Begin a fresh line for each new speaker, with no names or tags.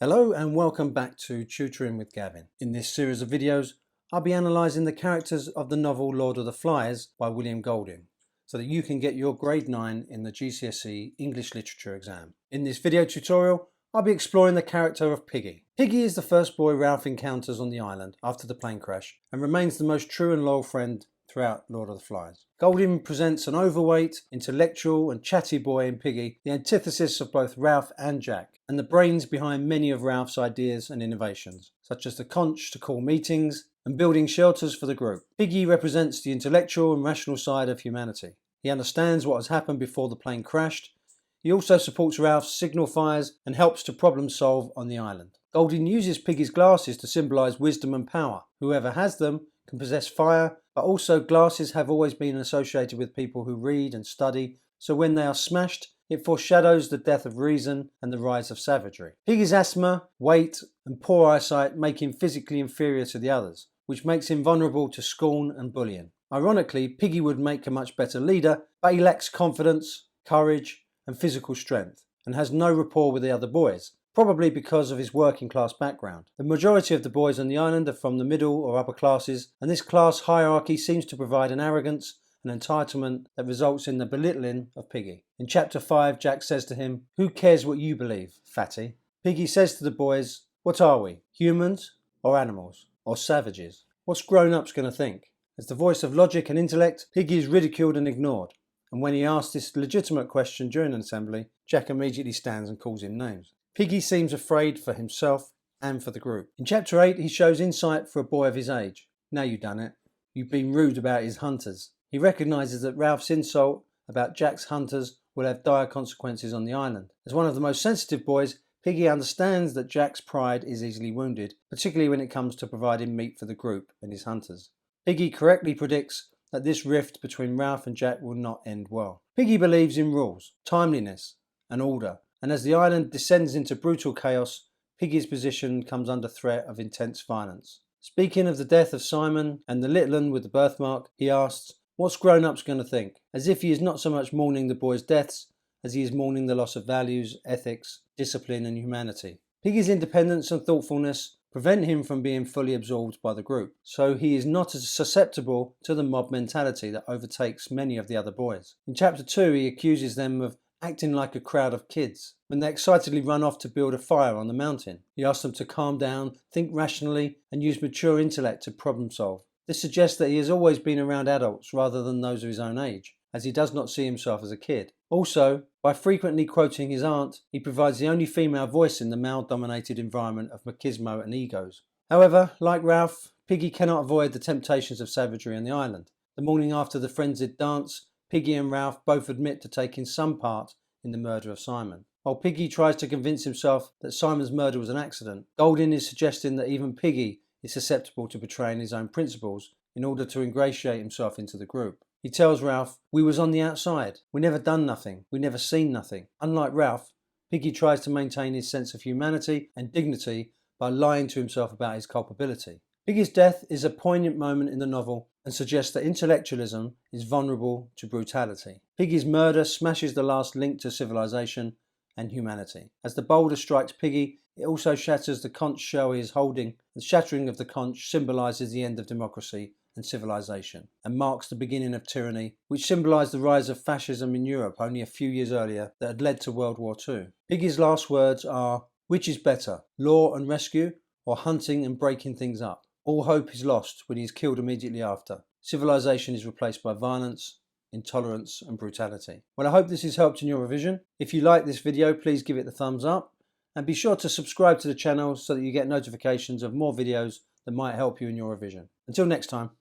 Hello and welcome back to Tutoring with Gavin. In this series of videos, I'll be analysing the characters of the novel Lord of the Flies by William Golding, so that you can get your grade 9 in the GCSE English Literature exam. In this video tutorial, I'll be exploring the character of Piggy. Piggy is the first boy Ralph encounters on the island after the plane crash and remains the most true and loyal friend throughout Lord of the Flies. Golding presents an overweight, intellectual and chatty boy in Piggy, the antithesis of both Ralph and Jack, and the brains behind many of Ralph's ideas and innovations, such as the conch to call meetings and building shelters for the group. Piggy represents the intellectual and rational side of humanity. He understands what has happened before the plane crashed. He also supports Ralph's signal fires and helps to problem solve on the island. Golding uses Piggy's glasses to symbolise wisdom and power. Whoever has them can possess fire, but also glasses have always been associated with people who read and study, so when they are smashed, it foreshadows the death of reason and the rise of savagery. Piggy's asthma, weight and poor eyesight make him physically inferior to the others, which makes him vulnerable to scorn and bullying. Ironically, Piggy would make a much better leader, but he lacks confidence, courage and physical strength, and has no rapport with the other boys, probably because of his working class background. The majority of the boys on the island are from the middle or upper classes, and this class hierarchy seems to provide an arrogance and entitlement that results in the belittling of Piggy. In chapter 5, Jack says to him, "Who cares what you believe, fatty?" Piggy says to the boys, "What are we, humans or animals or savages? What's grown-ups going to think?" As the voice of logic and intellect, Piggy is ridiculed and ignored, and when he asks this legitimate question during an assembly, Jack immediately stands and calls him names. Piggy seems afraid for himself and for the group. In chapter 8, he shows insight for a boy of his age. "Now you've done it. You've been rude about his hunters." He recognises that Ralph's insult about Jack's hunters will have dire consequences on the island. As one of the most sensitive boys, Piggy understands that Jack's pride is easily wounded, particularly when it comes to providing meat for the group and his hunters. Piggy correctly predicts that this rift between Ralph and Jack will not end well. Piggy believes in rules, timeliness and order, and as the island descends into brutal chaos, Piggy's position comes under threat of intense violence. Speaking of the death of Simon and the little one with the birthmark, he asks, "What's grown-ups going to think?" as if he is not so much mourning the boys' deaths as he is mourning the loss of values, ethics, discipline and humanity. Piggy's independence and thoughtfulness prevent him from being fully absorbed by the group, so he is not as susceptible to the mob mentality that overtakes many of the other boys. In chapter 2, he accuses them of acting like a crowd of kids when they excitedly run off to build a fire on the mountain. He asks them to calm down, think rationally and use mature intellect to problem solve. This suggests that he has always been around adults rather than those of his own age, as he does not see himself as a kid. Also, by frequently quoting his aunt, he provides the only female voice in the male-dominated environment of machismo and egos. However, like Ralph, Piggy cannot avoid the temptations of savagery on the island. The morning after the frenzied dance, Piggy and Ralph both admit to taking some part in the murder of Simon. While Piggy tries to convince himself that Simon's murder was an accident, Golding is suggesting that even Piggy is susceptible to betraying his own principles in order to ingratiate himself into the group. He tells Ralph, "We was on the outside. We never done nothing. We never seen nothing." Unlike Ralph, Piggy tries to maintain his sense of humanity and dignity by lying to himself about his culpability. Piggy's death is a poignant moment in the novel and suggests that intellectualism is vulnerable to brutality. Piggy's murder smashes the last link to civilization and humanity. As the boulder strikes Piggy, it also shatters the conch shell he is holding. The shattering of the conch symbolises the end of democracy and civilization and marks the beginning of tyranny, which symbolised the rise of fascism in Europe only a few years earlier that had led to World War II. Piggy's last words are, "Which is better, law and rescue or hunting and breaking things up? All hope is lost when he is killed immediately after. Civilization is replaced by violence, intolerance and brutality." Well, I hope this has helped in your revision. If you like this video, please give it the thumbs up and be sure to subscribe to the channel so that you get notifications of more videos that might help you in your revision. Until next time.